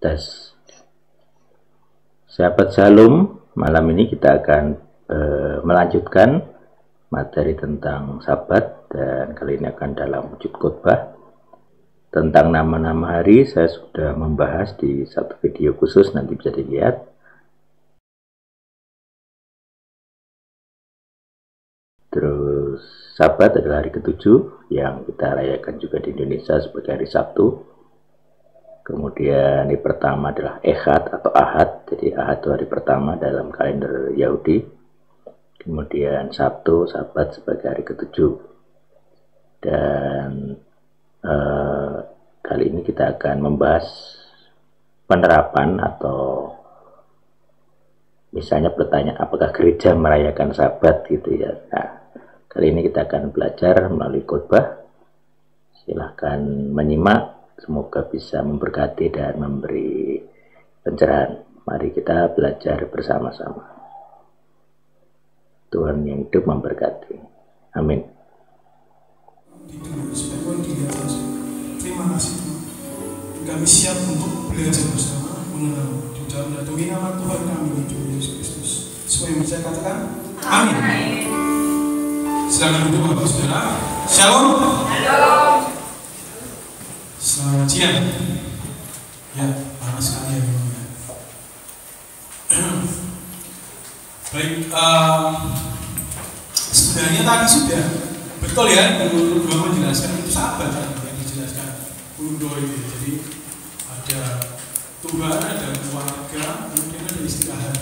Tes. Sahabat Shalom, malam ini kita akan melanjutkan materi tentang Sabat, dan kali ini akan dalam wujud khotbah. Tentang nama-nama hari saya sudah membahas di satu video khusus, nanti bisa dilihat. Terus Sabat adalah hari ke-7 yang kita rayakan juga di Indonesia sebagai hari Sabtu. Kemudian hari pertama adalah Echad atau Ahad, jadi Ahad itu hari pertama dalam kalender Yahudi. Kemudian Sabtu, Sabat sebagai hari ke-7. Dan kali ini kita akan membahas penerapan atau misalnya pertanyaan apakah gereja merayakan Sabat gitu ya. Nah, kali ini kita akan belajar melalui khotbah. Silahkan menyimak. Semoga bisa memberkati dan memberi pencerahan. Mari kita belajar bersama-sama. Tuhan yang hidup memberkati. Amin. Terima kasih Tuhan. Kami siap untuk belajar bersama mengenal di dalam demi nama Tuhan kami Yesus Kristus. Semua yang bisa katakan amin. Silakan duduk Bapak Saudara. Shalom. Halo. Selamat siang. Ya, panas sekali ya. Baik, sebenarnya tadi sudah betul ya, Guru menjelaskan itu Sabat yang dijelaskan Undo itu. Jadi ada Tuhan, ada keluarga, kemudian ada istirahat.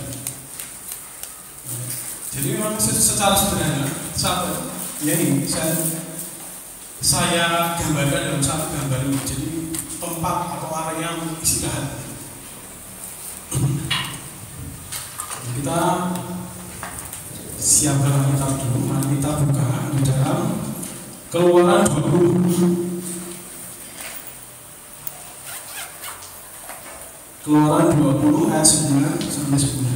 Jadi memang secara sederhana Sabat ya ini saya gambarkan dalam satu gambar ini. Jadi tempat atau area istirahat. Kita siapkan kitab dulu. Mari kita buka di dalam Keluaran 20. Keluaran 20 ayat 9 sampai 10.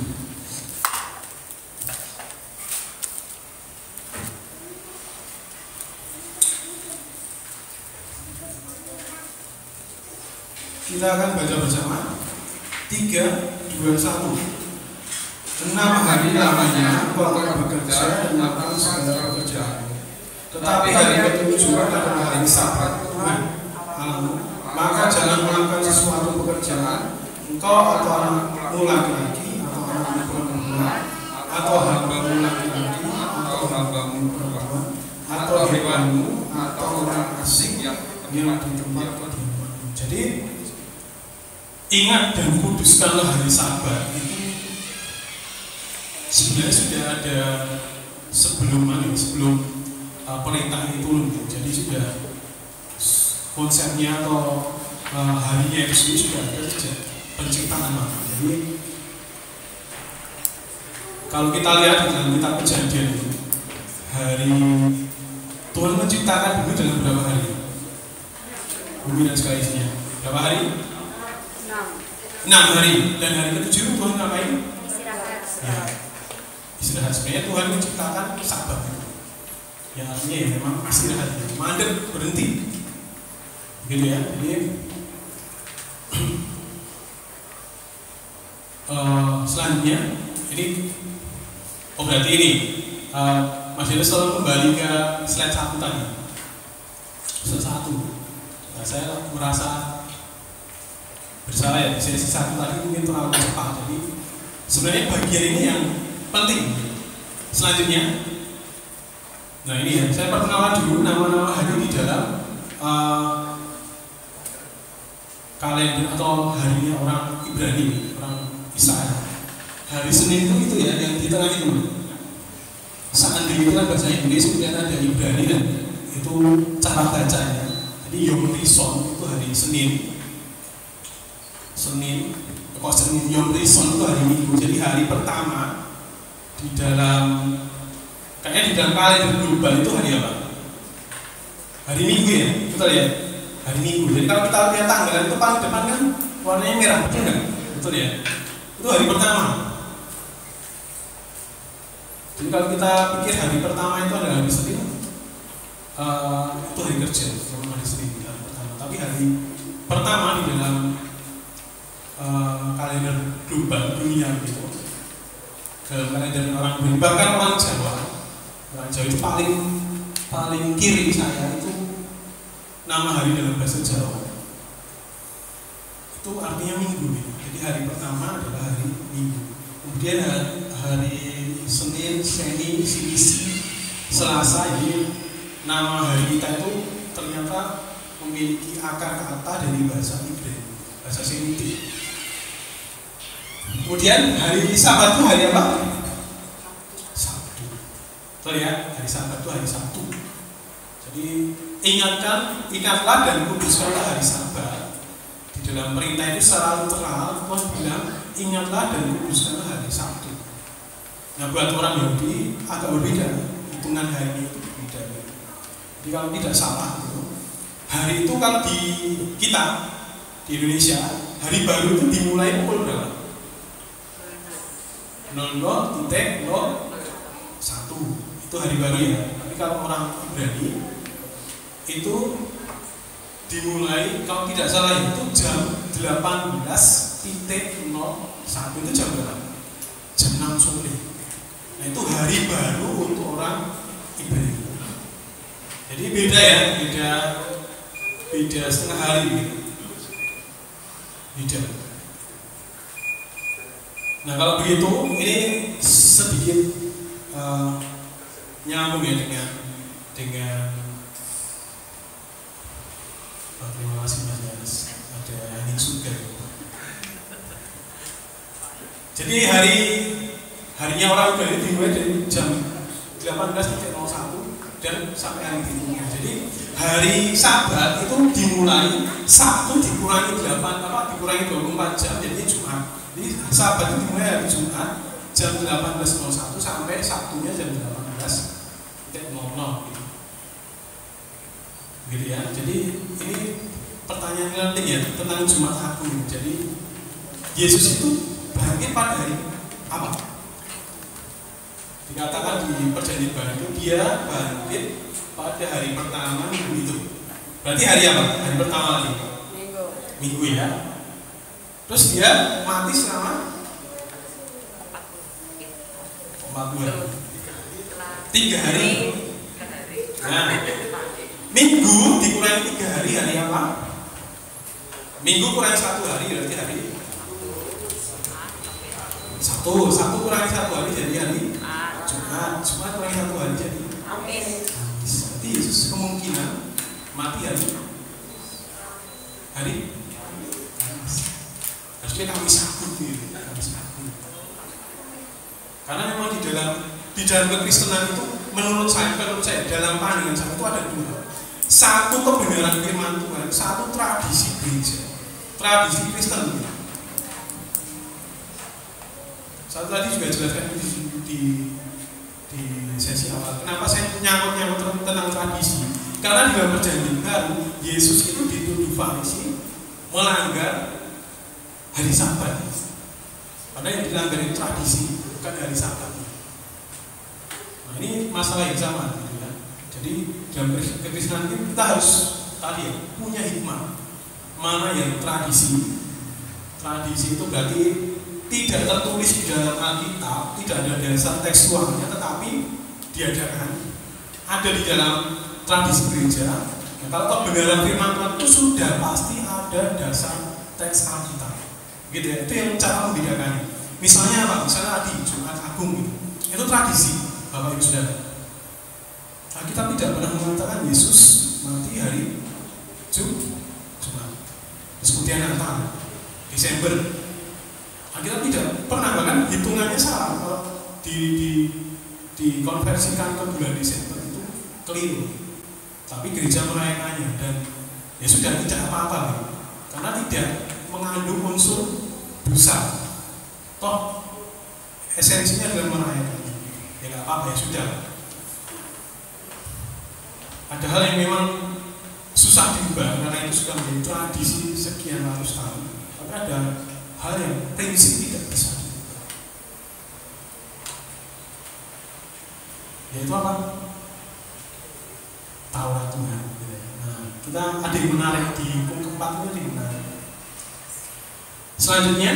Kita akan baca bersama 3, 2, 1. 6 hari lamanya engkau akan bekerja dan melakukan segala pekerjaan. Tetapi hari ke-7 adalah hari Sabat Tuhan Allahmu. Maka jangan melakukan sesuatu pekerjaan engkau atau anakmu laki-laki atau anakmu perempuan atau hambamu laki-laki atau hambamu perempuan atau hewanmu atau orang asing yang di tempat kediamanmu. Jadi ingat dan kuduskanlah hari Sabat itu sebenarnya sudah ada sebelum perintah itu. Jadi sudah konsepnya atau harinya itu sudah ada sejak penciptaan manusia. Jadi kalau kita lihat di dalam kitab Kejadian itu, hari Tuhan menciptakan bumi dalam berapa hari? Bumi dan segala isinya. Berapa hari? 6 hari. Dan hari ke-7 Tuhan ngapain? Istirahat. Ya, istirahat. Sebenarnya Tuhan menciptakan Sabat. Ya artinya ya memang istirahat. Mandek, berhenti. Gitu ya. Jadi selanjutnya ini berarti ini Mas Yunus selalu kembali ke slide 1 tadi. Slide 1. Nah, saya merasa bersalah ya, di sesi 1 tadi mungkin terlalu cepat. Jadi sebenarnya bagian ini yang penting. Selanjutnya, nah ini ya, saya perkenalan dulu nama-nama hari di dalam kalender atau harinya orang Ibrani, orang Israel. Hari Senin itu ya, yang di tengah itu. Seandainya itu kan bahasa Inggris, kemudian ada Ibrani kan, itu cara bacanya. Jadi Yom Rishon itu hari Senin, Yom Rishon itu hari Minggu. Jadi hari pertama di dalam kalender global itu hari apa? Hari Minggu ya, betul ya? Hari Minggu. Jadi kalau kita lihat tanggal itu paling depan kan warnanya merah, betul nggak? Betul ya? Itu hari pertama. Jadi kalau kita pikir hari pertama itu adalah hari Senin, itu hari kerja, hari Senin hari pertama. Tapi hari pertama di dalam kalender global dunia gitu, ke kalender orang Bali, bahkan orang Jawa itu paling kiri saya itu nama hari dalam bahasa Jawa itu artinya minggu gitu. Jadi hari pertama adalah hari Minggu, kemudian hari Senin, Seni, Selisi, Selasa. Ini nama hari kita itu ternyata memiliki akar kata dari bahasa Ibrani, bahasa Semitik. Kemudian hari Sabat itu hari apa? Sabtu. Betul ya, hari Sabat itu hari Sabtu. Jadi ingatlah dan kuduskanlah hari Sabat. Di dalam perintah itu secara literal Tuhan bilang ingatlah dan kuduskanlah hari Sabtu. Nah, buat orang Yahudi agak berbeda, hitungan hari itu berbeda. Jadi kalau tidak salah gitu, hari itu kalau di kita di Indonesia hari baru itu dimulai pukul berapa? 00.01 itu hari baru ya. Tapi kalau orang Ibrani itu dimulai kalau tidak salah itu jam 18.01 itu jam berapa? Jam 6 sore. Nah itu hari baru untuk orang Ibrani. Jadi beda ya, beda setengah hari gitu. Beda. Nah kalau begitu ini sedikit nyambung ya dengan terima kasih Mas Yanis, ada Hening Surga. Jadi harinya orang Ibrani dimulai dari jam 18.01 dan sampai hari berikutnya. Jadi hari Sabat itu dimulai Sabtu dikurangi 24 jam jadi Jumat. Jadi Sabat itu dimulai hari Jumat jam 18.01 sampai Sabtunya jam 18.00 gitu ya. Jadi ini pertanyaan penting ya tentang Jumat Agung. Jadi Yesus itu bangkit pada hari apa? Dikatakan di Perjanjian Baru itu dia bangkit pada hari pertama minggu itu. Berarti hari apa? Hari pertama lagi. Minggu ya. Terus dia mati selama 3 hari. Nah, minggu dikurangi 3 hari, hari apa? Minggu kurangi 1 hari berarti hari Sabtu kurangi 1 hari jadi hari Jumat kurangi 1 hari jadi Berarti Yesus kemungkinan mati hari harusnya Kamis Agung gitu. Karena memang di dalam kekristenan itu menurut saya dalam pandangan saya itu ada 2. Satu kebenaran firman Tuhan, satu tradisi gereja, tradisi Kristen. Saya tadi juga jelaskan di sesi awal. Kenapa saya nyangkut tentang tradisi? Karena di dalam Perjanjian Baru Yesus itu dituduh Farisi melanggar hari Sabat. Karena yang dilanggar itu tradisi, bukan hari Sabat. Nah, ini masalah yang sama gitu ya. Jadi dalam kekristenan ini kita harus tadi ya, punya hikmah. Mana yang tradisi itu berarti tidak tertulis di dalam Alkitab, tidak ada dasar tekstualnya, tetapi diadakan ada di dalam tradisi gereja. Nah, kalau kebenaran firman Tuhan itu sudah pasti ada dasar teks Alkitab, gitu ya. Itu yang cara membedakannya. Misalnya apa? Misalnya tadi Jumat Agung gitu. Itu tradisi, Bapak Ibu Saudara. Alkitab tidak pernah mengatakan Yesus mati hari Jumat. Terus kemudian Natal, Desember. Alkitab tidak pernah, bahkan hitungannya salah. Kalau dikonversikan ke bulan Desember itu keliru. Tapi gereja merayakannya dan ya sudah tidak apa-apa ya. Karena tidak mengandung unsur dosa. Toh esensinya adalah merayakannya. Ya nggak apa-apa, ya sudah. Ada hal yang memang susah diubah karena itu sudah menjadi tradisi sekian ratus tahun. Tapi ada hal yang prinsip tidak bisa diubah. Yaitu apa? Taurat Tuhan. Nah, kita ada yang menarik di hukum keempat ini, ada yang menarik. Selanjutnya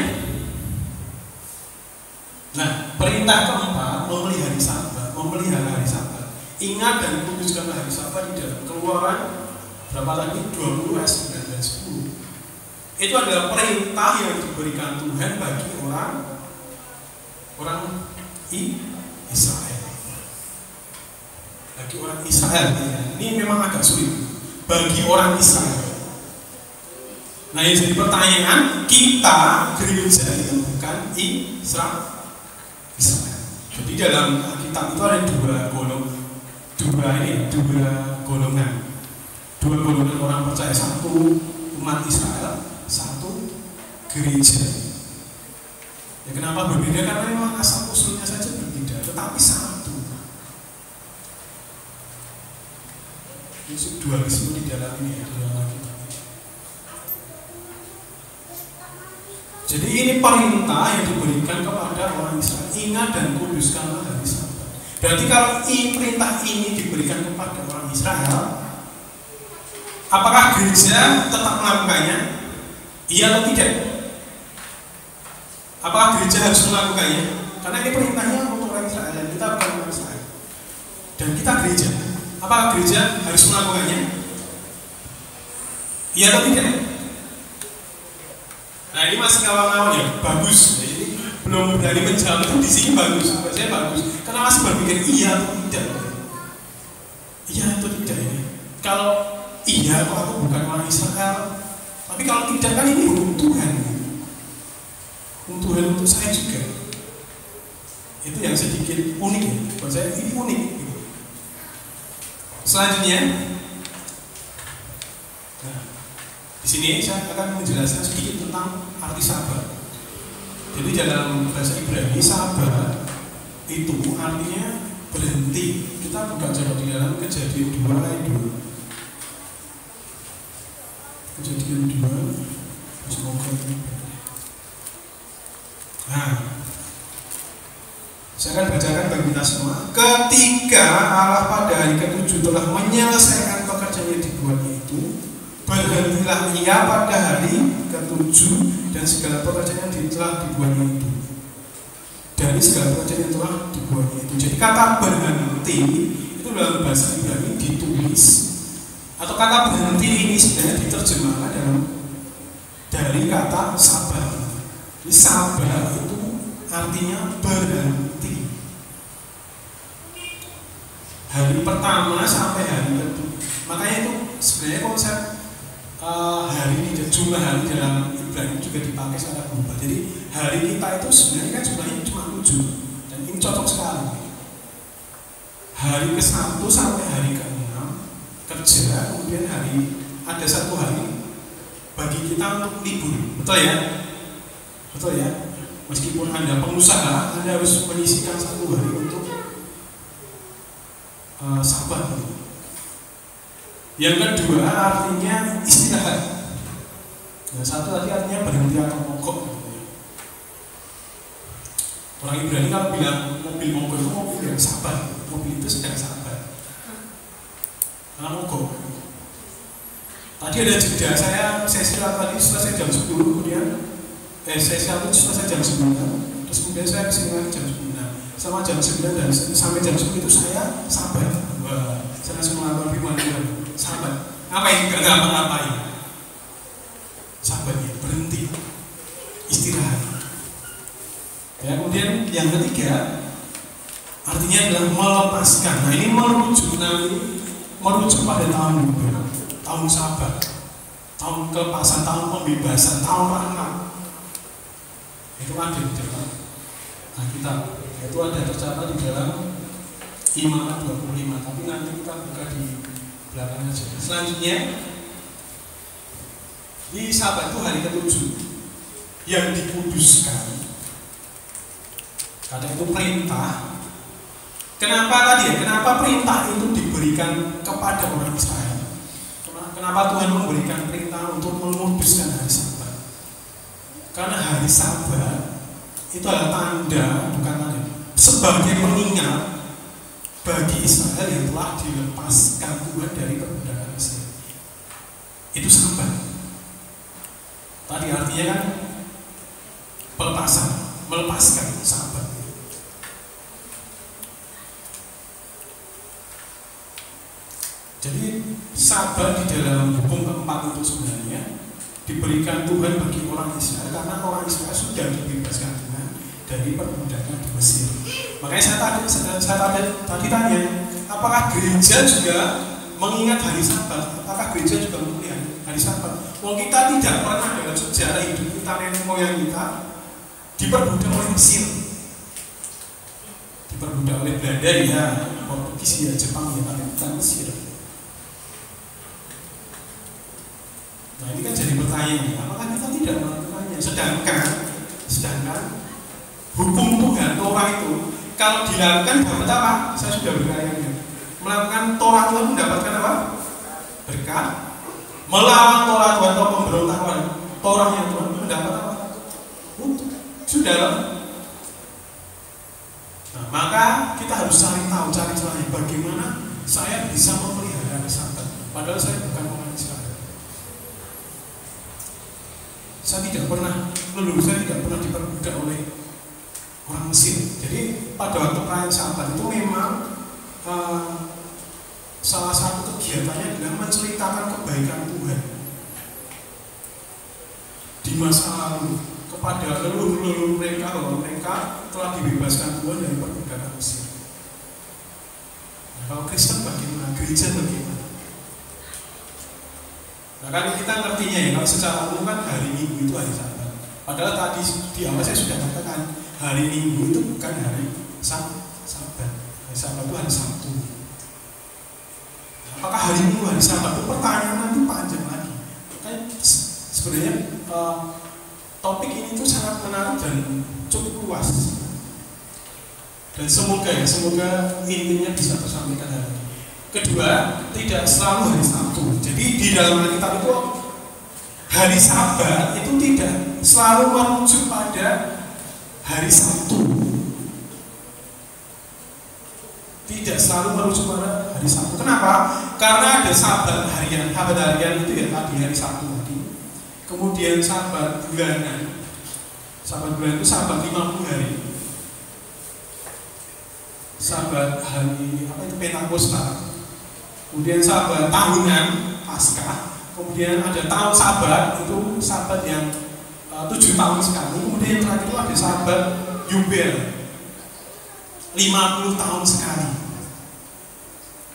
perintah keempat, memelihara hari Sabat. Ingat dan kuduskanlah hari Sabat di dalam Keluaran berapa tadi? 20 ayat 9 dan 10. Itu adalah perintah yang diberikan Tuhan bagi orang Israel. Bagi orang Israel, ini memang agak sulit. Bagi orang Israel. Nah, yang jadi pertanyaan, kita gereja itu bukan Israel. Jadi dalam kitab itu ada dua golongan orang percaya, satu umat Israel, satu gereja. Ya, kenapa berbeda? Karena memang asal usulnya saja berbeda, tetapi satu. Dualisme di dalam ini, di dalam kitab. Jadi ini perintah yang diberikan kepada orang Israel. Ingat dan kuduskanlah hari Sabat. Berarti kalau perintah ini diberikan kepada orang Israel, apakah gereja tetap melakukannya? Iya atau tidak? Apakah gereja harus melakukannya? Karena ini perintahnya untuk orang Israel dan kita bukan orang Israel. Dan kita gereja. Apakah gereja harus melakukannya? Iya atau tidak? Nah, ini masih ngawang-ngawang ya, bagus. Jadi belum berani menjawab itu di sini bagus, saya bagus. Karena masih berpikir iya atau tidak. Iya atau tidak ini. Kalau iya, kok aku bukan orang Israel. Tapi kalau tidak, kan ini hukum Tuhan. Hukum Tuhan untuk saya juga. Itu yang sedikit unik ya. Buat saya ini unik. Gitu. Selanjutnya, nah, di sini saya akan menjelaskan sedikit tentang arti Sabat. Jadi dalam bahasa Ibrani, Sabat itu artinya berhenti. Kita buka coba di dalam Kejadian 2 ayat 2. Kejadian 2, semoga ini. Nah, saya akan bacakan bagi kita semua. Ketika Allah pada hari ke-7 telah menyelesaikan pekerjaan yang dibuatnya itu, berhentilah ia pada hari ke-7 dan segala pekerjaan yang telah dibuatnya itu. Dari segala pekerjaan yang telah dibuatnya itu. Jadi kata berhenti itu dalam bahasa Ibrani ditulis, atau kata berhenti ini sebenarnya diterjemahkan dari kata sabar. Jadi sabar itu artinya berhenti. Hari pertama sampai hari kedua. Makanya itu sebenarnya konsep hari ini, jumlah hari dalam Ibrani juga dipakai secara global. Jadi hari kita itu sebenarnya kan jumlahnya cuma 7, dan ini cocok sekali. Hari ke-1 sampai hari ke-6 kerja, kemudian ada satu hari bagi kita untuk libur. Betul ya? Betul ya? Meskipun Anda pengusaha, Anda harus menyisihkan satu hari untuk Sabat. Yang kedua artinya istirahat. Yang satu tadi artinya berhenti atau mogok. Orang Ibrani kalau bilang mobil mogok itu mobil yang sabar. Mobil itu sedang sabar. Karena mogok. Tadi ada jeda, saya sesi tadi selesai jam 10, kemudian sesi 1 selesai jam 9, terus kemudian saya kesini lagi jam 9. Sama jam 9 dan sampai jam 10 itu saya sabar. Wah, saya langsung melakukan firman Tuhan. Sabar. Ngapain? Gak ngapa-ngapain. Sabarnya berhenti, istirahat. Ya, kemudian yang ketiga artinya adalah melepaskan. Nah, ini merujuk pada tahun baru, tahun Sabat, tahun kelepasan, tahun pembebasan, tahun rahmat. Itu ada di dalam Alkitab. Itu ada tercatat di dalam Imamat 25. Tapi nanti kita buka di belakang aja. Selanjutnya, di Sabat itu hari ke-7 yang dikuduskan. Karena itu perintah. Kenapa tadi ya? Kenapa perintah itu diberikan kepada orang Israel? Kenapa Tuhan memberikan perintah untuk menguduskan hari Sabat? Karena hari Sabat itu adalah tanda, bukan tanda, sebagai pengingat bagi Israel yang telah dilepaskan Tuhan dari perbudakan Mesir. Itu Sabat. Tadi artinya kan pelepasan, melepaskan Sabat. Sabat di dalam hukum keempat itu sebenarnya diberikan Tuhan bagi orang Israel karena orang Israel sudah dibebaskan Tuhan dari perbudakan di Mesir. Makanya tadi tanya, apakah gereja juga mengingat hari Sabat? Apakah gereja juga memelihara hari Sabat? Wong kita tidak pernah dalam sejarah hidup kita, nenek moyang kita diperbudak oleh Mesir, diperbudak oleh Belanda ya, Portugis ya, Jepang ya, tapi bukan Mesir. Nah ini kan jadi pertanyaan, apakah kita tidak melakukannya? Sedangkan hukum Tuhan, Torah itu kalau dilakukan dapat apa? Saya sudah berkali-kali melakukan Torah Tuhan mendapatkan apa? Berkat. Melawan Torah Tuhan atau pemberontakan Torahnya Tuhan mendapat apa? Sudah. Nah, maka kita harus cari tahu, cari caranya bagaimana saya bisa memelihara Sabat. Padahal saya bukan orang Israel. Saya tidak pernah, leluhur saya tidak pernah diperbudak oleh orang Mesir. Jadi pada waktu perayaan Sabat itu memang salah satu kegiatannya adalah menceritakan kebaikan Tuhan di masa lalu kepada leluhur mereka bahwa mereka telah dibebaskan Tuhan dari perbudakan Mesir. Nah, kalau Kristen bagaimana? Gereja bagaimana? Nah kan kita ngertinya ya, kalau secara umum kan hari Minggu itu hari Sabat. Padahal tadi di awal saya sudah katakan hari Minggu itu bukan hari Sabat. Hari Sabat itu hari Sabtu. Apakah hari Minggu hari Sabat itu pertanyaan nanti panjang lagi. Kan sebenarnya topik ini tuh sangat menarik dan cukup luas. Dan semoga intinya bisa tersampaikan hari ini. Kedua, tidak selalu hari Sabtu. Jadi di dalam Alkitab itu hari Sabat itu tidak selalu merujuk pada hari Sabtu. Tidak selalu merujuk pada hari Sabtu. Kenapa? Karena ada Sabat harian. Sabat harian itu ya tadi hari Sabtu tadi. Kemudian Sabat bulanan. Sabat bulan itu Sabat 50 hari. Sabat hari apa itu Pentakosta. Kemudian Sabat tahunan Paskah. Kemudian ada tahun Sabat, itu Sabat yang 7 tahun sekali. Kemudian yang terakhir itu ada Sabat Yubel 50 tahun sekali.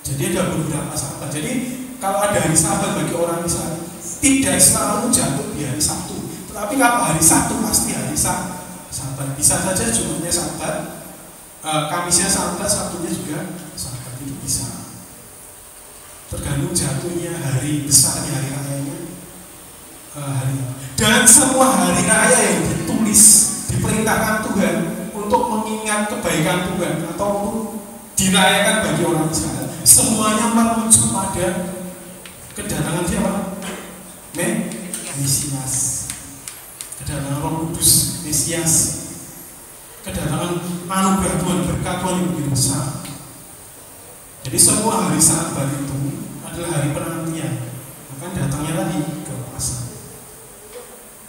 Jadi ada beberapa Sabat. Jadi kalau ada hari Sabat bagi orang Israel tidak selalu jatuh di hari Sabtu. Tetapi kalau hari Sabtu pasti hari Sabat. Bisa saja Jumatnya Sabat, Kamisnya Sabat, Sabtunya juga Sabat, itu bisa. Tergantung jatuhnya hari besarnya, hari rayanya hari. Dan semua hari raya yang ditulis diperintahkan Tuhan untuk mengingat kebaikan Tuhan atau untuk dirayakan bagi orang Israel, semuanya merujuk pada kedatangan siapa? Mesias, kedatangan Roh Kudus, Mesias, kedatangan anugerah Tuhan, berkat Tuhan yang begitu besar. Jadi semua hari Sabat itu adalah hari penantian, akan datangnya lagi ke pasar.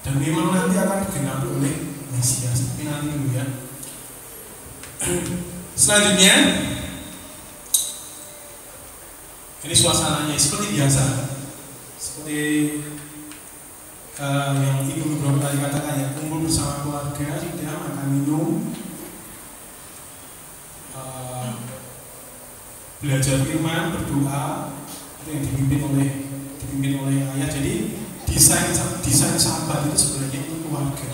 Dan memang nanti akan digenapi oleh Mesias. Tapi nanti dulu ya. Selanjutnya, ini suasananya seperti biasa, seperti yang Ibu beberapa kali katakan ya, kumpul bersama keluarga, sudah makan minum. Belajar firman, berdoa, itu yang dipimpin oleh ayah. Jadi desain Sabat itu sebenarnya untuk keluarga,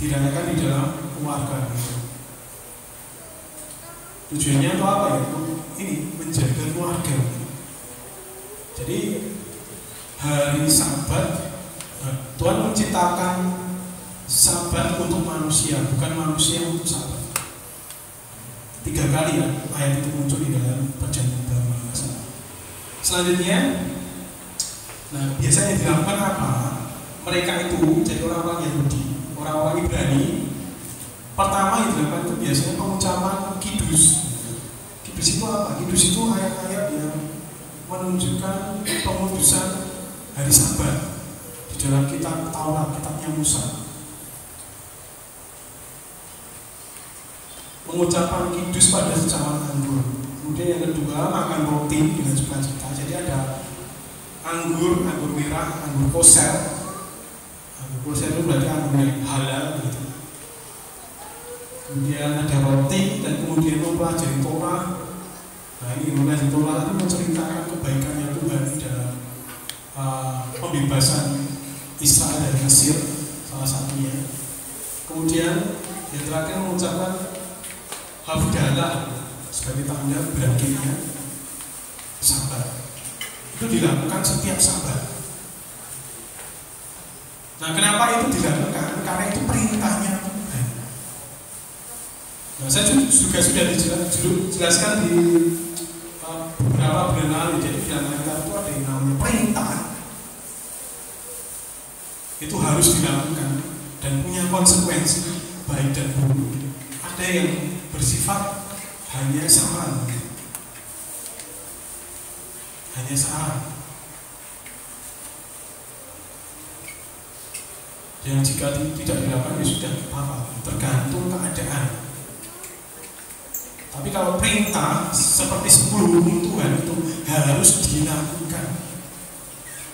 dirayakan di dalam keluarga gitu. Tujuannya itu apa ya? Ini menjaga keluarga. Jadi hari Sabat, Tuhan menciptakan Sabat untuk manusia, bukan manusia untuk Sabat. 3 kali ya ayat itu muncul di dalam Perjanjian Baru. Selanjutnya, nah biasanya dilakukan apa? Mereka itu jadi orang-orang Yahudi, orang-orang Ibrani. Pertama yang dilakukan itu biasanya pengucapan kidus. Kidus itu apa? Kidus itu ayat-ayat yang menunjukkan pengudusan hari Sabat di dalam kitab Taurat, kitabnya Musa. Mengucapkan kidus pada secawan anggur. Kemudian yang kedua, makan roti dengan sukacita. Jadi ada anggur merah, anggur koser. Anggur koser itu berarti anggur yang halal gitu. Kemudian ada roti dan kemudian mempelajari Torah. Nah ini mempelajari Torah itu menceritakan kebaikannya Tuhan dalam pembebasan Israel dari Mesir salah satunya. Kemudian yang terakhir mengucapkan Hafdalah sebagai tanda berakhirnya Sabat. Itu dilakukan setiap Sabat. Nah kenapa itu dilakukan? Karena itu perintahnya Tuhan. Nah saya juga sudah dijelaskan di beberapa bulan lalu. Jadi dalam Alkitab itu ada yang namanya perintah. Itu harus dilakukan dan punya konsekuensi baik dan buruk. Ada yang bersifat hanya saran, yang jika tidak dilakukan ya sudah apa, tergantung keadaan. Tapi kalau perintah seperti 10 hukum Tuhan itu harus dilakukan,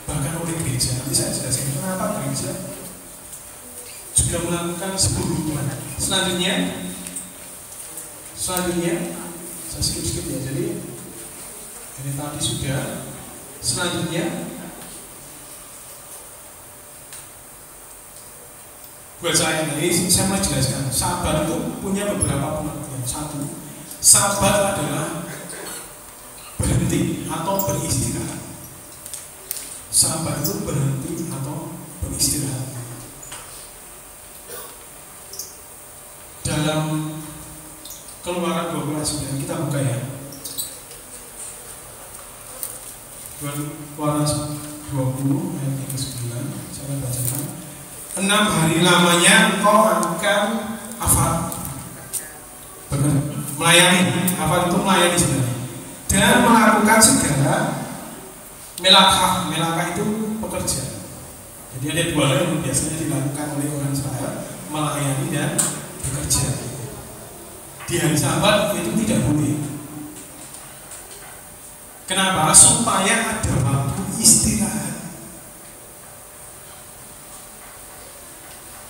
bahkan oleh gereja. Nanti saya jelaskan kenapa gereja juga melakukan 10 hukuman. Selanjutnya saya skip ya. Jadi ini tadi sudah. Selanjutnya buat saya ini saya mau jelaskan. Sabat itu punya beberapa pengertian. Satu, sabat adalah berhenti atau beristirahat. Sabat itu berhenti atau beristirahat. Dalam Keluaran 12 kita buka ya. Keluaran 20 ayat 9 saya bacakan. 6 hari lamanya engkau akan melayani. Apa itu melayani sebenarnya? Dan melakukan segala melakah itu pekerja. Jadi ada dua hal yang biasanya dilakukan oleh orang Israel, melayani dan bekerja. Di hari Sabat itu tidak boleh. Kenapa? Supaya ada waktu istirahat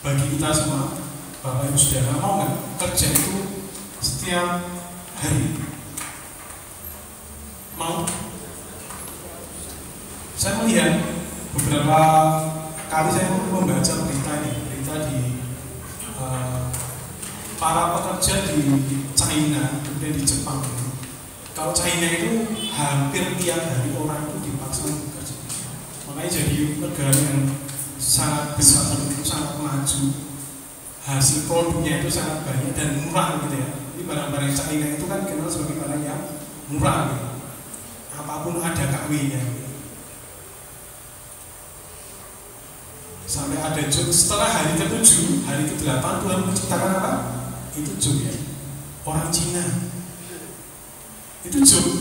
bagi kita semua. Bapak Ibu Saudara, mau nggak kerja itu setiap hari? Mau? Saya melihat beberapa kali saya membaca berita di para pekerja di China, kemudian di Jepang. Kalau China itu hampir tiap hari orang itu dipaksa bekerja. Makanya jadi negara yang sangat besar, itu sangat maju. Hasil produknya itu sangat banyak dan murah gitu ya. Jadi barang-barang China itu kan kenal sebagai barang yang murah gitu. Apapun ada KW-nya gitu. Sampai ada joke setelah hari ke-7, hari ke-8 Tuhan menciptakan apa? Itu joke ya, orang Cina itu joke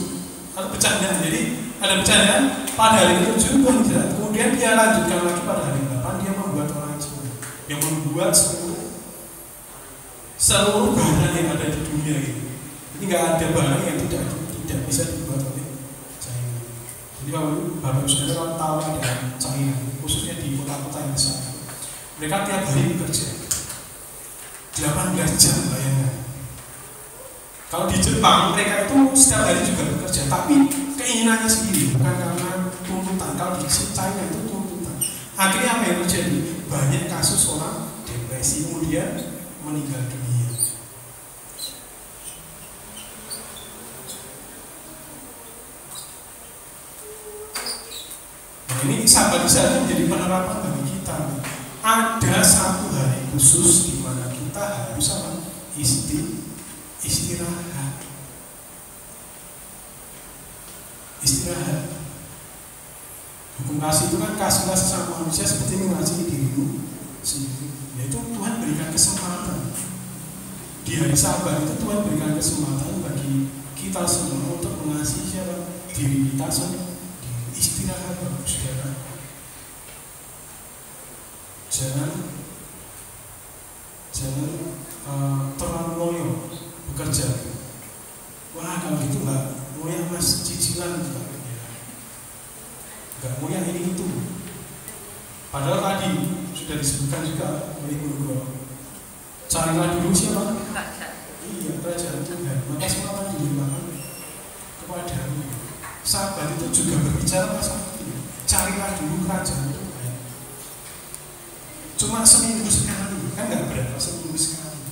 atau bercandaan. Jadi ada bercandaan pada hari ke-7 Tuhan jelas. Kemudian dia lanjutkan lagi pada hari ke-8 dia membuat orang Cina yang membuat seluruh barang yang ada di dunia gitu. Jadi nggak ada barang yang tidak bisa dibuat oleh China. Jadi Bapak Ibu Saudara tahu ada China, khususnya di kota-kota yang besar. Mereka tiap hari bekerja 18 jam, bayangkan. Kalau di Jepang mereka itu setiap hari juga bekerja, tapi keinginannya sendiri, bukan karena tuntutan. Kalau di China itu tuntutan. Akhirnya apa yang terjadi? Banyak kasus orang depresi kemudian meninggal dunia. Nah ini Sabat bisa menjadi penerapan bagi kita. Ada satu hari khusus di mana kita harus apa? Istirahat. Hukum kasih itu kan kasihlah sesama manusia seperti mengasihi dirimu sendiri. Yaitu Tuhan berikan kesempatan. Di hari Sabat itu Tuhan berikan kesempatan bagi kita semua untuk mengasihi siapa? Diri kita sendiri. Istirahat, Bapak Saudara. Jangan terlalu loyo bekerja. Wah kalau gitu nggak, mau yang mas cicilan juga. Nggak mau Padahal tadi sudah disebutkan juga oleh guru, carilah dulu siapa? Iya, kerajaan Tuhan. Maka semua akan dilimpahkan kepadamu. Sahabat itu juga berbicara masalah itu. Carilah dulu kerajaan Tuhan. Cuma seminggu sekali, kan nggak berapa seminggu sekali.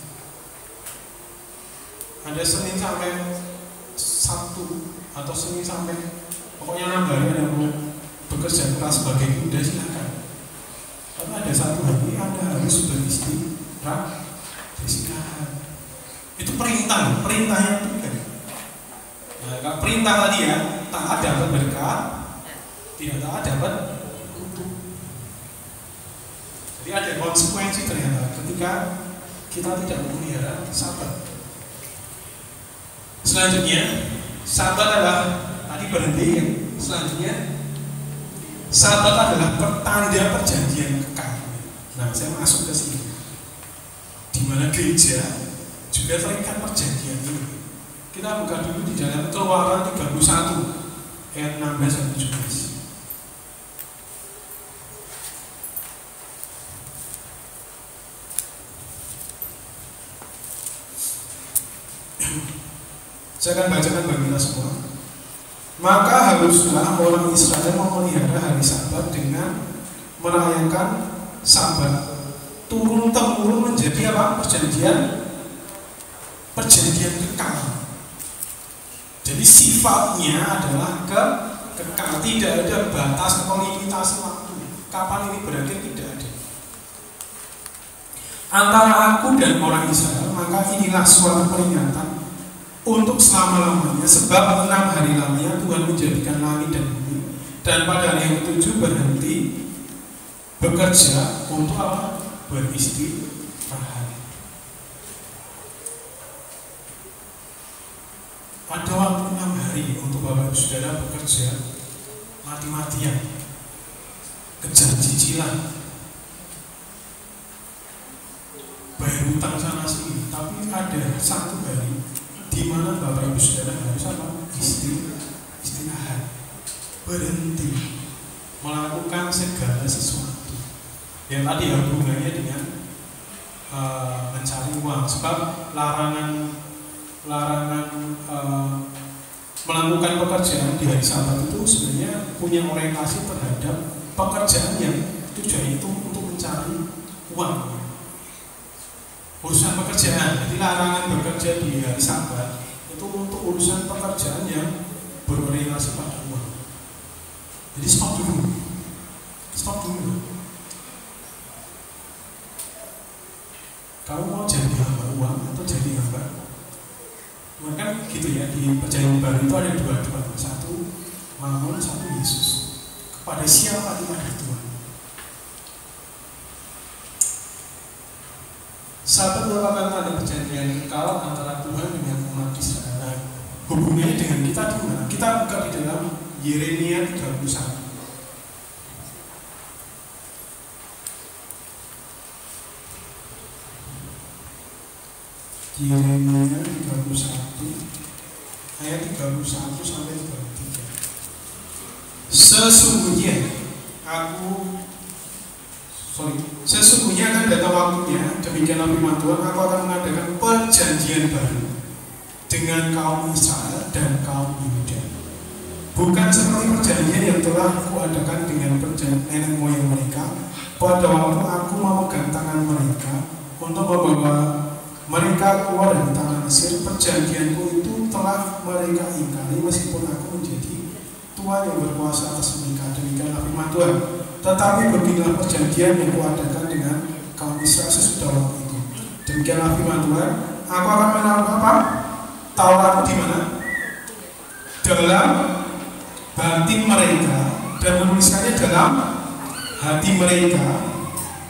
Ada Senin sampai Sabtu atau Senin sampai pokoknya 6 hari ada mau bekerja keras sebagai kuda, silakan. Tapi ada satu hari Anda harus beristirahat. Itu perintah, perintahnya Tuhan. Nah, kalau perintah tadi ya, taat dapat berkat, tidak taat dapat kutuk. Jadi ada konsekuensi ternyata ketika kita tidak memelihara sabat. Selanjutnya, sabat adalah tadi berhenti. Selanjutnya, sabat adalah pertanda perjanjian kekal. Nah, saya masuk ke sini. Di mana gereja juga terikat perjanjian ini. Kita buka dulu di dalam Keluaran 31 ayat 16 dan 17. Saya akan bacakan bagi kita semua. Maka haruslah orang Israel memelihara hari Sabat dengan merayakan Sabat turun temurun menjadi apa? Perjanjian kekal. Jadi sifatnya adalah kekal, tidak ada batas atau limitasi waktu. Kapan ini berakhir tidak ada. Antara aku dan orang Israel, maka inilah suatu peringatan untuk selama-lamanya, sebab 6 hari lamanya Tuhan menjadikan langit dan bumi, dan pada hari yang ke-7 berhenti bekerja untuk apa? Beristirahat. Ada waktu 6 hari untuk Bapak Ibu Saudara bekerja mati-matian, kejar cicilan, bayar hutang sana sini. Tapi ada satu hari di mana Bapak Ibu Saudara harus apa? Istirahat, berhenti melakukan segala sesuatu yang tadi hubungannya dengan mencari uang. Sebab larangan melakukan pekerjaan di hari Sabat itu sebenarnya punya orientasi terhadap pekerjaan yang tujuannya itu untuk mencari uang, urusan pekerjaan. Jadi larangan bekerja di hari Sabat itu untuk urusan pekerjaan yang berorientasi pada uang. Jadi stop dulu. Kamu mau jadi hamba uang atau jadi hamba? Tuhan kan gitu ya, di perjanjian baru itu ada dua, satu Mammon, satu Yesus. Kepada siapa kepada Tuhan? Sabat merupakan tanda perjanjian kekal antara Tuhan dengan umat Israel. Nah, hubungannya dengan kita di mana? Kita buka di dalam Yeremia 31. Yeremia 31 ayat 31 sampai 33. Sesungguhnya akan datang waktunya, demikianlah firman Tuhan, aku akan mengadakan perjanjian baru dengan kaum Israel dan kaum Yehuda. Bukan seperti perjanjian yang telah kuadakan dengan perjanjian nenek moyang mereka pada waktu aku memegang tangan mereka untuk membawa mereka keluar dari tanah Mesir. Perjanjianku itu telah mereka ingkari meskipun aku menjadi Tuhan yang berkuasa atas mereka. Demikianlah firman Tuhan. Tetapi beginilah perjanjian yang kuadakan dengan kaum Israel sesudah waktu itu. Demikianlah firman Tuhan. Aku akan menaruh apa? Tauratku di mana? Dalam batin mereka dan menuliskannya dalam hati mereka.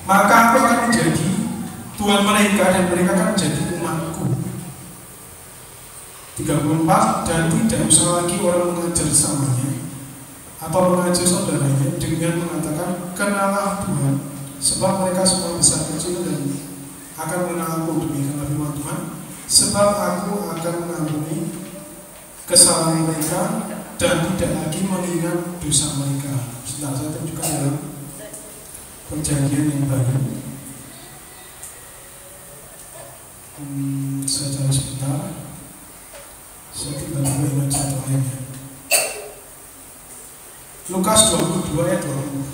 Maka aku akan menjadi Tuhan mereka dan mereka akan menjadi umatku. 34. Dan tidak usah lagi orang mengajar samanya atau mengajar saudaranya dengan mengatakan kenalah Tuhan, sebab mereka semua besar kecil dan akan mengenal aku. Demikianlah firman Tuhan. Sebab aku akan mengampuni kesalahan mereka dan tidak lagi mengingat dosa mereka. Setelah saya tunjukkan dalam perjanjian yang baru. Saya cari sebentar. Saya tiba-tiba ingat satu ayatnya. Lukas 22 ayat 20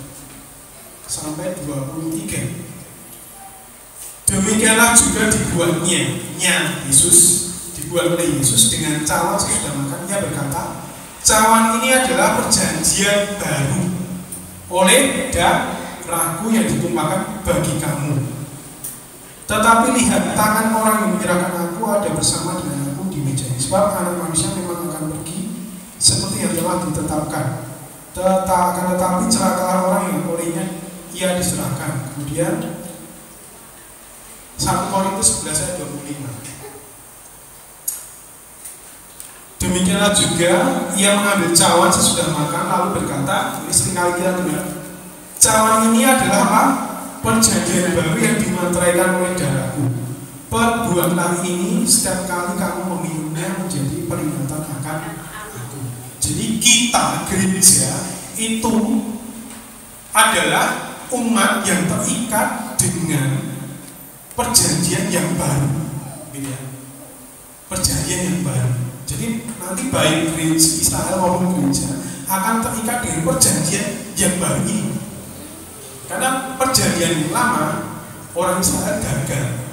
sampai 23. Demikianlah juga dibuat oleh Yesus dengan cawan sesudah makan. Ia berkata, cawan ini adalah perjanjian baru oleh darahku yang ditumpahkan bagi kamu. Tetapi lihat, tangan orang yang menyerahkan aku ada bersama dengan aku di meja ini. Sebab anak manusia memang akan pergi seperti yang telah ditetapkan. Tetapi celakalah orang yang olehnya ia diserahkan. Kemudian 1 Korintus 11 ayat 25. Demikianlah juga ia mengambil cawan sesudah makan lalu berkata, ini seringkali kita dengar, cawan ini adalah apa? Perjanjian baru yang dimantraikan oleh darahku. Perbuatlah ini setiap kali kamu meminumnya menjadi peringatan akan aku. Jadi kita gereja itu adalah umat yang terikat dengan perjanjian yang baru, perjanjian yang baru. Jadi nanti baik gereja Israel maupun gereja akan terikat dengan perjanjian yang baru ini. Karena perjanjian yang lama orang Israel gagal,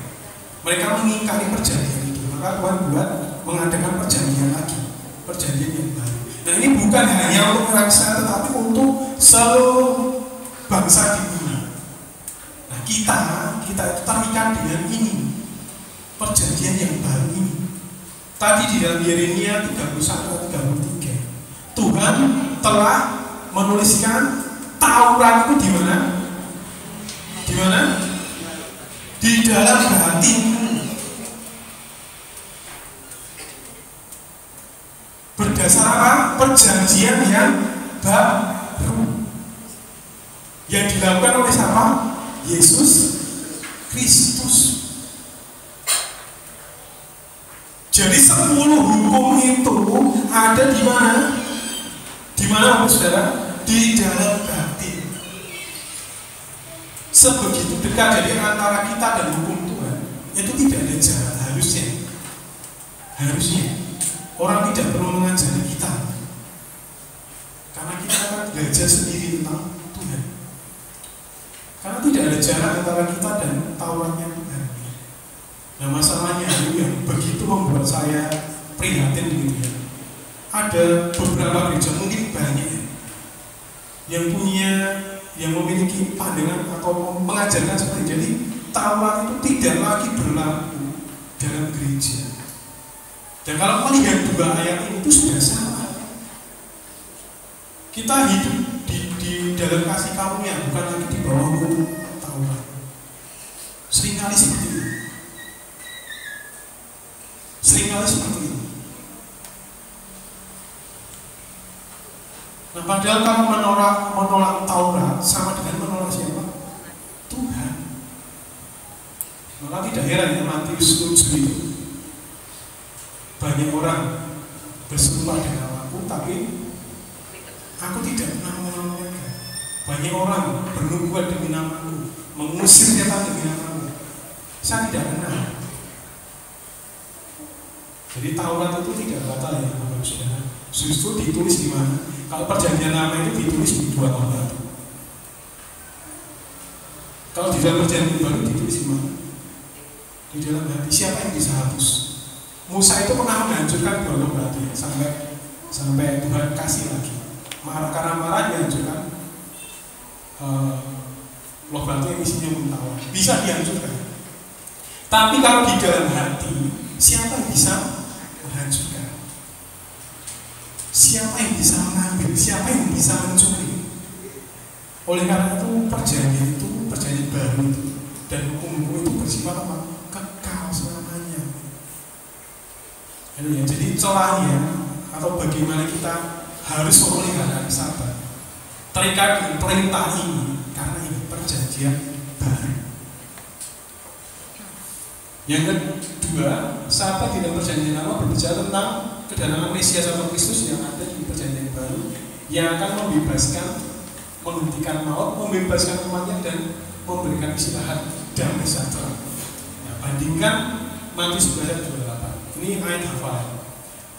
mereka mengingkari perjanjian itu. Maka Tuhan buat mengadakan perjanjian lagi, perjanjian yang baru. Nah ini bukan hanya untuk orang Israel, tetapi untuk seluruh bangsa di bumi. Nah kita itu terikat dengan ini, perjanjian yang baru ini. Tadi di dalam Yeremia 31-33 Tuhan telah menuliskan Taurat itu di mana? Di mana? Di dalam hatimu. Berdasar apa? Perjanjian yang baru yang dilakukan oleh siapa? Yesus Kristus. Jadi 10 hukum itu ada di mana? Di mana, saudara? Di dalam batin. Sebegitu dekat jadi antara kita dan hukum Tuhan, itu tidak ada jarak harusnya orang tidak perlu mengajari kita, karena kita akan belajar sendiri tentang Tuhan. Karena tidak ada jarak antara kita dan Tauratnya Tuhan. Nah masalahnya itu yang begitu membuat saya prihatin gitu ya. Ada beberapa gereja, mungkin banyak yang memiliki pandangan atau mengajarkan seperti jadi Taurat itu tidak lagi berlaku dalam gereja. Dan kalau melihat dua ayat ini itu sudah salah. Kita hidup di dalam kasih karunia, bukan lagi di bawah hukum Taurat. Seringkali seperti itu. Nah, padahal kamu menolak Taurat sama dengan menolak siapa? Tuhan. Maka tidak heran ya Matius 7 itu banyak orang bersumpah dengan aku, tapi aku tidak pernah mengenal mereka. Banyak orang bernubuat demi namaku, mengusir setan demi namaku. Saya tidak kenal. Jadi Taurat itu tidak batal ya, Bapak Saudara. Justru ditulis di mana? Kalau perjanjian lama itu ditulis di 2 batu. Kalau di dalam perjanjian baru ditulis di mana? Di dalam hati. Siapa yang bisa hapus? Musa itu pernah menghancurkan 2 batu ya, sampai Tuhan kasih lagi. Karena marah dihancurkan loh batu yang isinya muntah. Bisa dihancurkan. Tapi kalau di dalam hati, siapa yang bisa menghancurkan? Siapa yang bisa mengambil? Siapa yang bisa mencuri? Oleh karena itu perjanjian baru itu dan hukum-hukum itu bersifat apa? Kekal selamanya. Ya, jadi celahnya atau bagaimana kita harus memelihara Sabat terikat dengan perintah ini karena ini perjanjian baru. Yang kedua, Sabat tidak perjanjian lama berbicara tentang kedatangan Mesias atau Kristus yang ada di perjanjian baru yang akan membebaskan menghentikan maut, membebaskan kematian, dan memberikan istirahat damai sejahtera. Nah, bandingkan Matius 11:28. Ini ayat hafalan.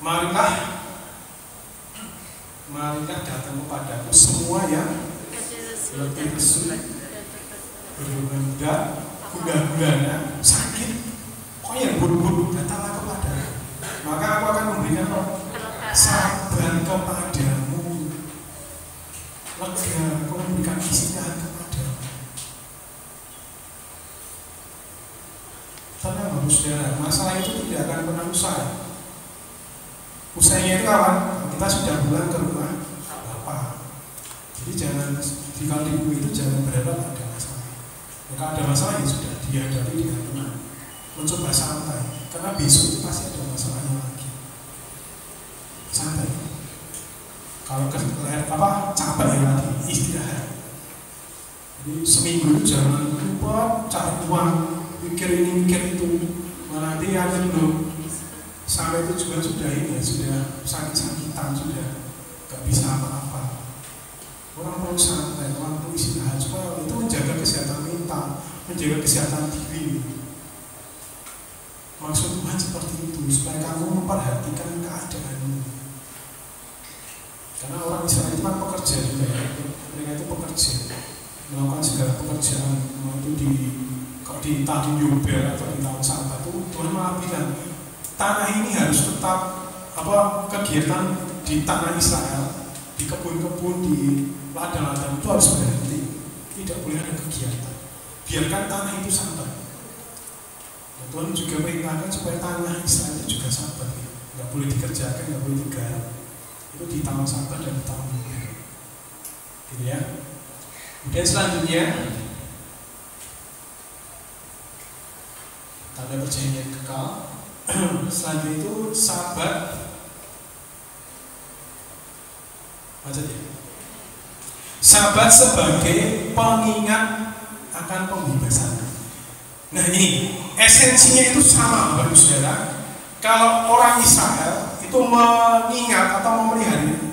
Marilah datang kepadaku semua yang letih lesu, bergundah, gundah-gulana, sakit, kok yang buru-buru, datanglah kepadaku. Maka aku akan memberikan sabar kepadamu. Lega, aku memberikan istirahat kepadamu. Tenang, Bapak Saudara, masalah itu tidak akan pernah usai. Usainya itu kapan? Kita sudah pulang ke rumah Bapak. Jadi jangan di kali itu jangan berharap ada masalah. Jika ada masalah ya sudah dihadapi dengan tenang, mencoba santai. Karena besok itu pasti ada masalahnya lagi. Santai. Kalau capek ya lagi istirahat. Jadi seminggu itu jangan lupa cari uang, mikir ini mikir itu. Nanti yang belum sampai itu juga sudah ini ya, sudah sakit-sakitan, sudah gak bisa apa-apa. Orang perlu santai, orang perlu istirahat supaya itu menjaga kesehatan mental, menjaga kesehatan diri. Maksud Tuhan seperti itu, supaya kamu memperhatikan keadaanmu. Karena orang Israel itu kan pekerja juga ya, mereka itu pekerja, melakukan segala pekerjaan, mau itu di tahun Yubel atau di tahun Sabat itu Tuhan malah bilang tanah ini harus tetap kegiatan di tanah Israel, di kebun-kebun, di ladang-ladang itu harus berhenti, tidak boleh ada kegiatan, biarkan tanah itu santai. Dan Tuhan juga perintahkan supaya tanah Israel itu juga sabat, nggak boleh dikerjakan, nggak boleh digarap, itu di tahun Sabat dan di tahun Yubel, gitu ya. Kemudian selanjutnya tanda perjanjian kekal. Selanjutnya itu Sabat, Sabat sebagai pengingat akan pembebasan. Nah ini esensinya itu sama, Bapak Saudara. Kalau orang Israel itu mengingat atau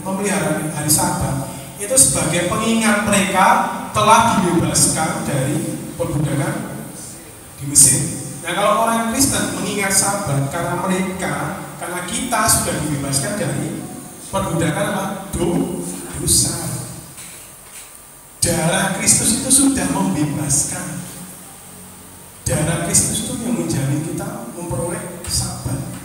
memelihara hari Sabat itu sebagai pengingat mereka telah dibebaskan dari perbudakan di Mesir. Nah kalau orang Kristen mengingat Sabat karena kita sudah dibebaskan dari perbudakan dosa. Darah Kristus itu sudah membebaskan. Darah Kristus itu yang menjamin kita memperoleh Sabat.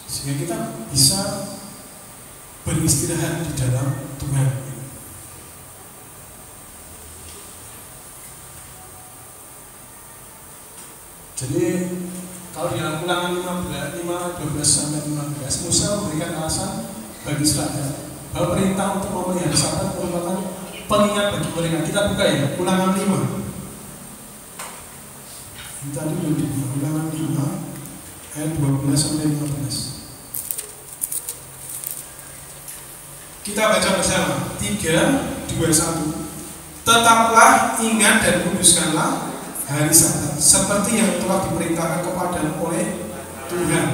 Sehingga kita bisa beristirahat di dalam Tuhan. Jadi kalau di dalam Ulangan 5:12-15 Musa memberikan alasan bagi Israel bahwa perintah untuk memelihara Sabat merupakan pengingat bagi mereka. Kita buka ya Ulangan 5. Kita dulu di Ulangan 5 ayat 12-15. Kita baca bersama 3, 2, 1. Tetaplah ingat dan kuduskanlah hari Sabat seperti yang telah diperintahkan kepadamu oleh Tuhan.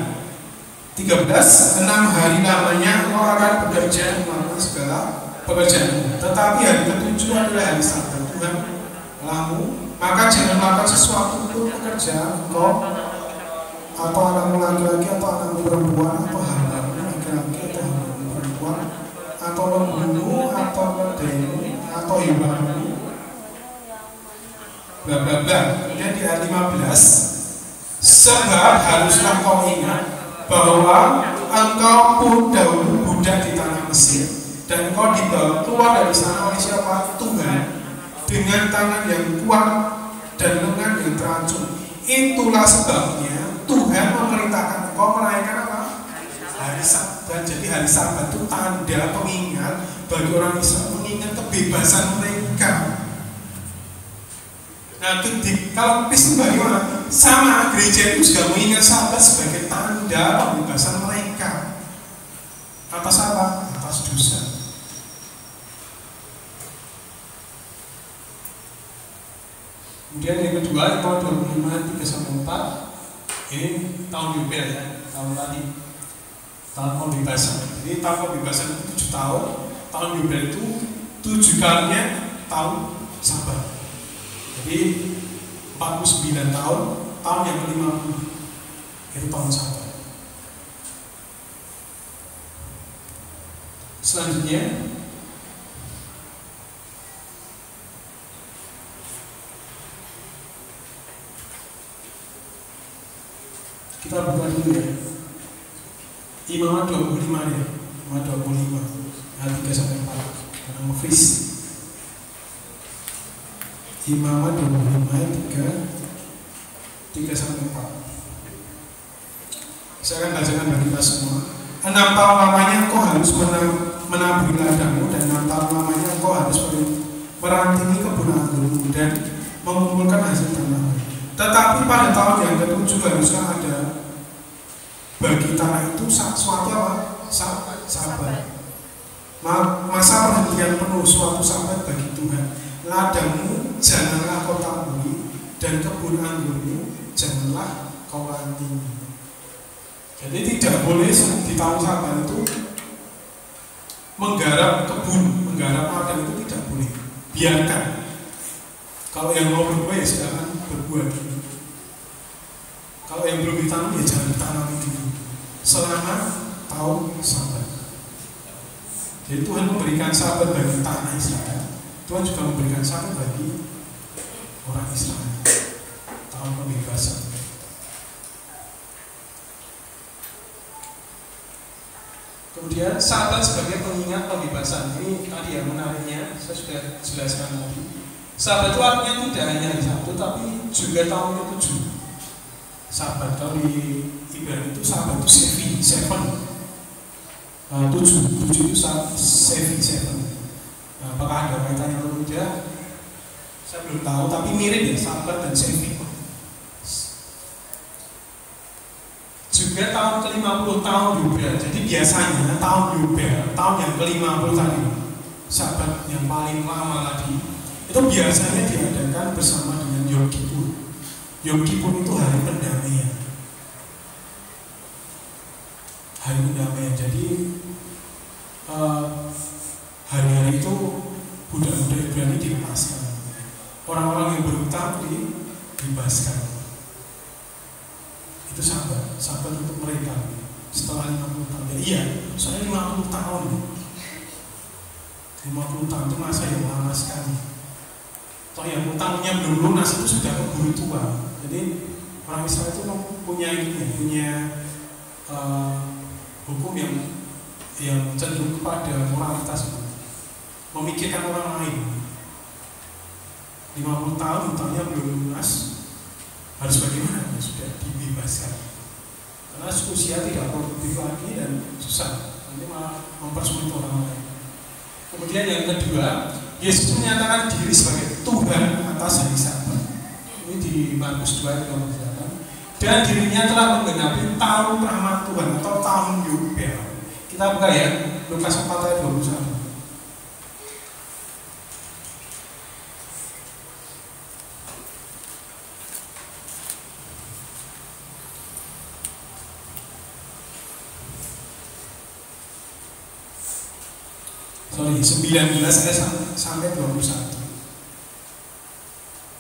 13. 6 hari lamanya engkau akan bekerja melakukan segala pekerjaanmu, tetapi hari ke-7 adalah hari Sabat Tuhan Allahmu. Maka jangan melakukan sesuatu untuk pekerjaan engkau atau anakmu laki-laki atau anakmu perempuan atau hambamu laki-laki atau hambamu perempuan atau lembumu atau keledaimu atau hewanmu, bla bla bla. Kemudian di ayat 15, sebab haruslah kau ingat bahwa engkau pun dahulu budak di tanah Mesir dan engkau dibawa keluar dari sana oleh siapa? Tuhan, dengan tangan yang kuat dan lengan yang teracun. Itulah sebabnya Tuhan memerintahkan engkau merayakan apa? Hari Sabat. Jadi hari Sabat itu tanda pengingat bagi orang Israel, mengingat kebebasan mereka. Nah, kalau Kristen bagaimana? Sama, gereja itu juga mengingat Sabat sebagai tanda pembebasan mereka. Atas apa? Atas dosa. Kemudian yang kedua, tahun 25, 3-4, ini tahun Yubel ya, tahun tadi. Tahun pembebasan. Jadi tahun pembebasan itu 7 tahun. Tahun Yubel itu 7 kalinya tahun Sabat. Jadi 49 tahun, tahun yang ke-50 itu tahun Sabat. Selanjutnya kita buka dulu ya. Imamat 25 ya. Imamat 25 ayat 3 sampai 4. Karena Mufis. Imamat 25 ayat 3 sampai 4. Saya akan bacakan bagi kita semua. 6 tahun lamanya engkau harus menaburi ladangmu, dan 6 tahun lamanya engkau harus merantingi kebun anggurmu dan mengumpulkan hasil tanahmu. Tetapi pada tahun yang ke-7 harusnya ada bagi tanah itu suatu apa? Sabat. Masa perhentian penuh suatu sabat bagi Tuhan. Ladangmu janganlah kau taburi, dan kebun anggurmu janganlah kau rantingi. Jadi tidak boleh di tahun Sabat itu menggarap kebun, menggarap ladang itu tidak boleh. Biarkan. Kalau yang mau berbuah ya silakan berbuah. Kalau yang belum ditanam ya jangan ditanam dulu. Selama tahun Sabat. Jadi Tuhan memberikan Sabat bagi tanah Israel. Tuhan juga memberikan Sabat bagi orang Israel. Tahun pembebasan. Kemudian Sabat sebagai pengingat pembebasan. Ini tadi yang menariknya saya sudah jelaskan tadi. Sabat itu artinya tidak hanya hari Sabtu, tapi juga tahun ke-7. Sabat kalau di Ibrani itu Sabat itu seven. 7 itu seven. Apakah ada kaitannya atau tidak? Saya belum tahu, tapi mirip ya Sabat dan seven. Juga tahun ke-50 tahun Yubel. Jadi biasanya tahun Yubel, tahun yang ke-50 tadi, Sabat yang paling lama tadi, itu biasanya diadakan bersama dengan Yom Kippur. Yom Kippur itu hari pendamaian. Hari pendamaian. Jadi hari-hari itu budak-budak Ibrani dilepaskan. Orang-orang yang berhutang dibebaskan. Itu Sabat untuk mereka setelah 50 tahun. Ya, iya, saya 50 tahun. 50 tahun itu masa yang lama sekali. Toh yang utangnya belum lunas itu sudah keburu tua. Jadi orang Israel itu punya hukum yang cenderung kepada moralitas itu, memikirkan orang lain. 50 tahun utangnya belum lunas, harus bagaimana? Ya sudah dibebaskan. Karena usia tidak produktif lagi dan susah, nanti malah mempersulit orang lain. Kemudian yang kedua, Yesus menyatakan diri sebagai Tuhan atas hari Sabat. Ini di Markus 2 ayat 28. Dan dirinya telah menggenapi tahun rahmat Tuhan atau tahun Yubel. Kita buka ya, Lukas 4 ayat 21. Sorry, 19 sampai 21.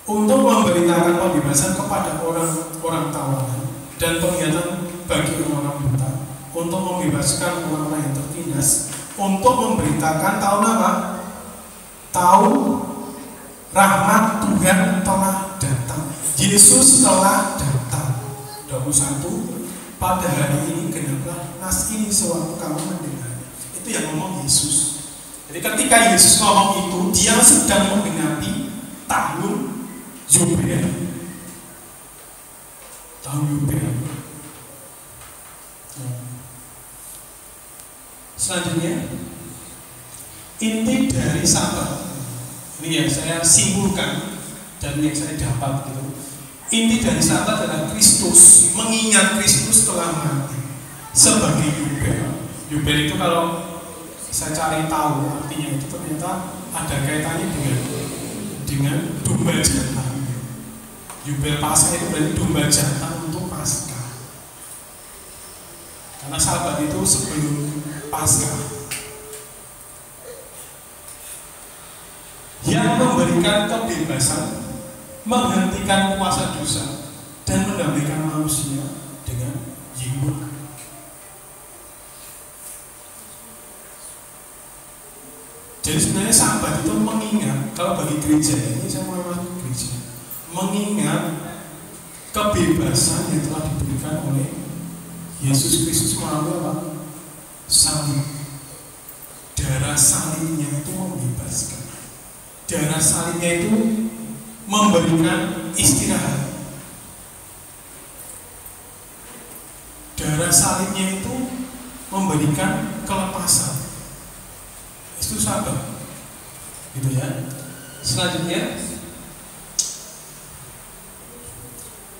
Untuk memberitakan pembebasan kepada orang tawanan dan penglihatan bagi orang buta, untuk membebaskan orang yang tertindas, untuk memberitakan tahun apa? Tahun rahmat Tuhan telah datang. Yesus telah datang. 21. Pada hari ini genaplah nas ini sewaktu kamu mendengar. Itu yang ngomong Yesus. Jadi ketika Yesus ngomong itu, dia sedang menggenapi tahun Yubel. Tahun Yubel. Selanjutnya, inti dari Sabat. Ini yang saya simpulkan dan yang saya dapat gitu. Inti dari Sabat adalah Kristus, mengingat Kristus telah mati sebagai Yubel. Yubel itu kalau saya cari tahu artinya itu ternyata ada kaitannya dengan domba jantan. Yubel Paskah itu berarti domba jantan untuk Paskah. Karena Sabat itu sebelum Paskah. Yang memberikan kebebasan, menghentikan kuasa dosa, dan mendamaikan manusia dengan Yesus. Jadi sebenarnya Sabat itu mengingat, kalau bagi gereja ini saya mau masuk gereja, mengingat kebebasan yang telah diberikan oleh Yesus Kristus melalui apa? Salib. Darah salibnya itu membebaskan. Darah salibnya itu memberikan istirahat. Darah salibnya itu memberikan kelepasan. Itu Sabat, gitu ya. Selanjutnya,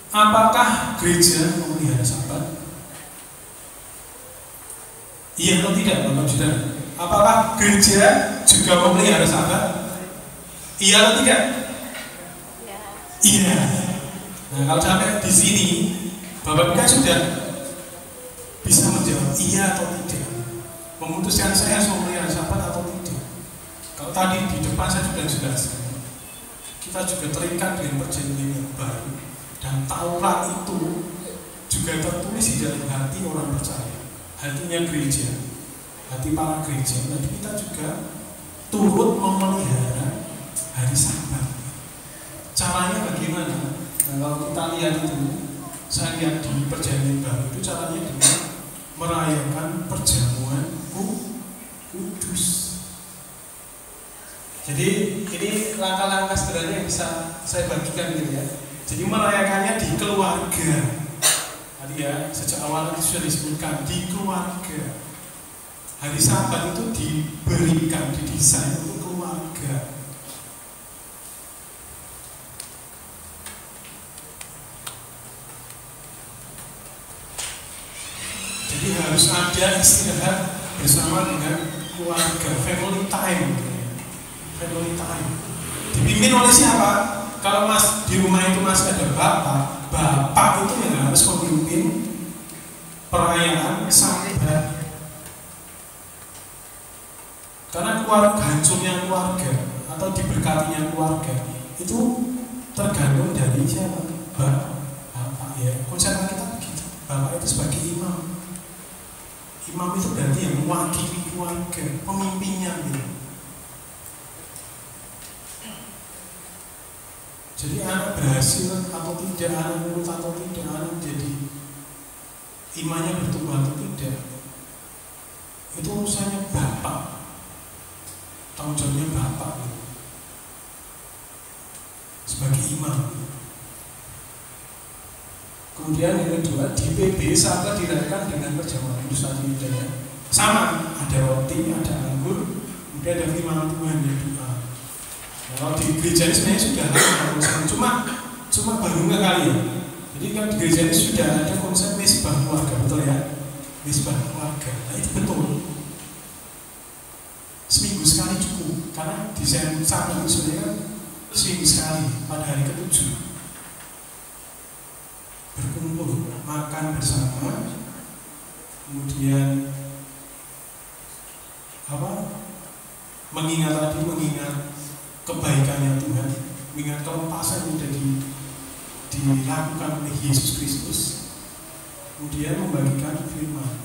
apakah gereja memelihara Sabat? Iya atau tidak, Bapak Saudara? Apakah gereja juga memelihara Sabat? Iya atau tidak? Iya. Nah, kalau sampai di sini, Bapak kan sudah bisa menjawab iya atau tidak, memutuskan saya harus memelihara Sabat atau tidak. Kalau tadi di depan saya sudah jelaskan, kita juga terikat dengan perjanjian yang baru, dan Taurat itu juga tertulis di dalam hati orang percaya, hatinya gereja, hati para gereja. Jadi kita juga turut memelihara hari Sabat. Caranya bagaimana? Nah, kalau kita lihat itu, saya lihat di perjanjian baru itu caranya dengan merayakan perjamuan kudus. Jadi ini langkah-langkah sederhana yang bisa saya bagikan gitu ya. Jadi merayakannya di keluarga. Tadi ya sejak awal itu sudah disebutkan di keluarga. Hari Sabat itu diberikan, didesain untuk keluarga. Jadi harus ada istirahat bersama dengan keluarga, family time. Family time. Dipimpin oleh siapa? Kalau mas di rumah itu masih ada bapak itu yang harus memimpin perayaan Sabat. Karena hancurnya keluarga atau diberkatinya keluarga itu tergantung dari siapa? Bapak ya. Konsep kita begitu. Bapak itu sebagai imam. Imam itu berarti yang mewakili keluarga, pemimpinnya gitu. Jadi anak berhasil atau tidak, anak lulus atau tidak, anak jadi imannya bertumbuh atau tidak, itu urusannya bapak, tanggung jawabnya bapak gitu. Sebagai imam. Kemudian yang kedua, di PB Sabat dirayakan dengan perjamuan kudus tadi ya. Sama, ada roti, ada anggur, kemudian ada firman Tuhan dan doa. Kalau di gereja ini sebenarnya sudah ada cuma baru nggak kali ya. Jadi kan di gereja ini sudah ada konsep mesbah keluarga, betul ya? Mesbah keluarga, nah itu betul. Seminggu sekali cukup, karena desain Sabat itu sebenarnya kan seminggu sekali pada hari ke-7 berkumpul, makan bersama, kemudian mengingat kebaikannya Tuhan, mengingat kelepasan yang sudah dilakukan oleh Yesus Kristus, kemudian membagikan firman.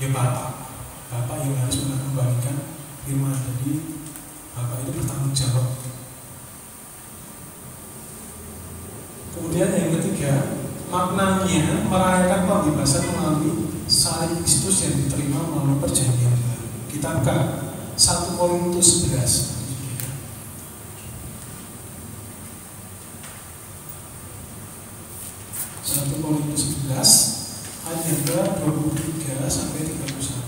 Ya Bapak yang harus membagikan firman. Jadi Bapak itu bertanggung jawab. Kemudian yang ketiga, maknanya merayakan pembebasan melalui salib Kristus yang diterima melalui perjanjian baru. Kita buka 1 Korintus 11. 1 Korintus 11 ayat 23 sampai 31.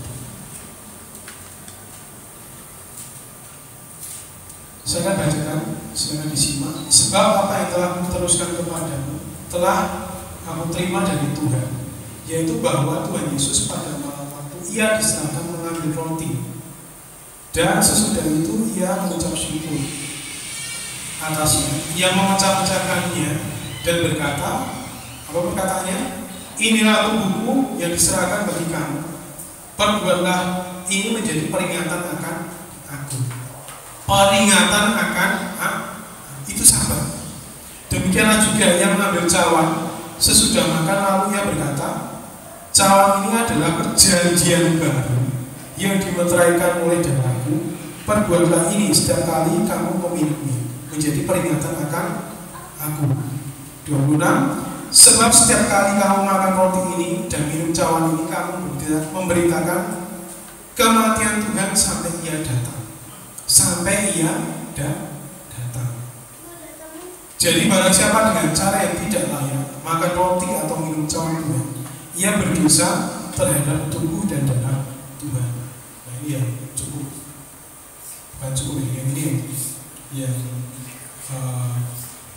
Saya akan bacakan, silakan disimak. Sebab apa yang telah kuteruskan kepadamu telah kamu terima dari Tuhan, yaitu bahwa Tuhan Yesus pada malam waktu ia diserahkan mengambil roti, dan sesudah itu ia mengucap syukur atasnya, ia memecah-mecahkannya dan berkata, apa perkataannya? inilah tubuhku yang diserahkan bagi kamu. Perbuatlah ini menjadi peringatan akan aku. Peringatan akan aku. Itu sabar. Demikianlah juga yang mengambil cawan sesudah makan, lalu ia berkata, cawan ini adalah perjanjian baru yang dimeteraikan oleh darahku. Perbuatlah ini setiap kali kamu meminumnya, menjadi peringatan akan aku. 26. Sebab setiap kali kamu makan roti ini dan minum cawan ini, kamu memberitakan kematian Tuhan sampai ia datang. Sampai ia datang. Jadi barang siapa dengan cara yang tidak layak makan roti atau minum cawan Tuhan, ia berdosa terhadap tubuh dan darah Tuhan. Nah ini yang cukup, bukan cukup yang ini yang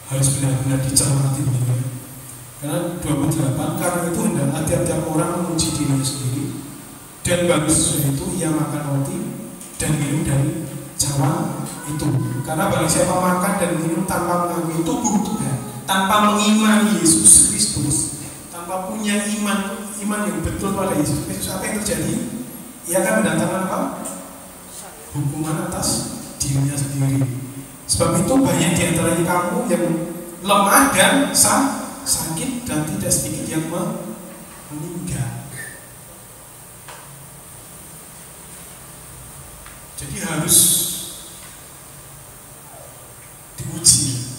harus benar-benar dicermati benar. Karena 28, karena itu hendaklah tiap-tiap orang memuji dirinya sendiri, dan bagus sesudah itu ia makan roti dan minum dari cawan itu. Karena barang siapa makan dan minum tanpa mengakui tubuh Tuhan, tanpa mengimani Yesus Kristus, tanpa punya iman yang betul pada Yesus Kristus, apa yang terjadi? Ia akan mendatangkan apa? Hukuman atas dirinya sendiri. Sebab itu banyak di antaranya kamu yang lemah dan sakit, dan tidak sedikit yang meninggal. Jadi harus diuji.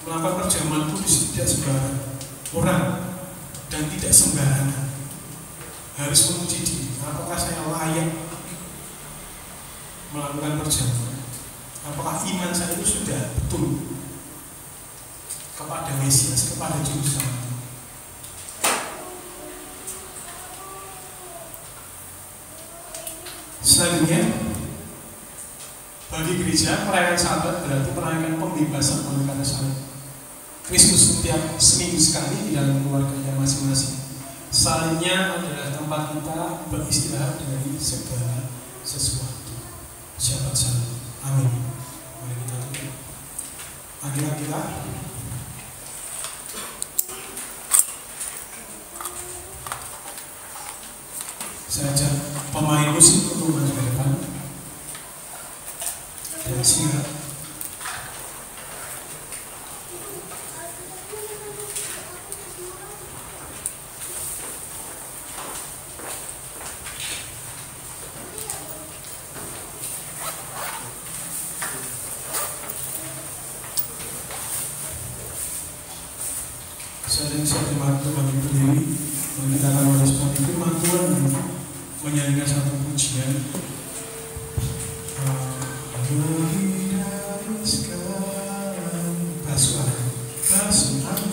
Melakukan perjamuan kudus tidak sembarang orang dan tidak sembarangan. Harus menguji diri, apakah saya layak melakukan perjamuan? Apakah iman saya itu sudah betul kepada Mesias, kepada Juru Selamat? Selanjutnya, bagi gereja, perayaan Sabat berarti perayaan pembebasan oleh karya salib. Kristus setiap seminggu sekali di dalam keluarganya masing-masing. Salibnya adalah tempat kita beristirahat dari segala sesuatu. Syabat Shalom. Amin. Mari kita tutup Alkitab kita. Saya ajak pemain musik untuk maju ke depan dan siap. Saya dimantu bagi berdiri, dan kita akan merespon firman Tuhan dan menyanyikan satu pujian. Basuh aku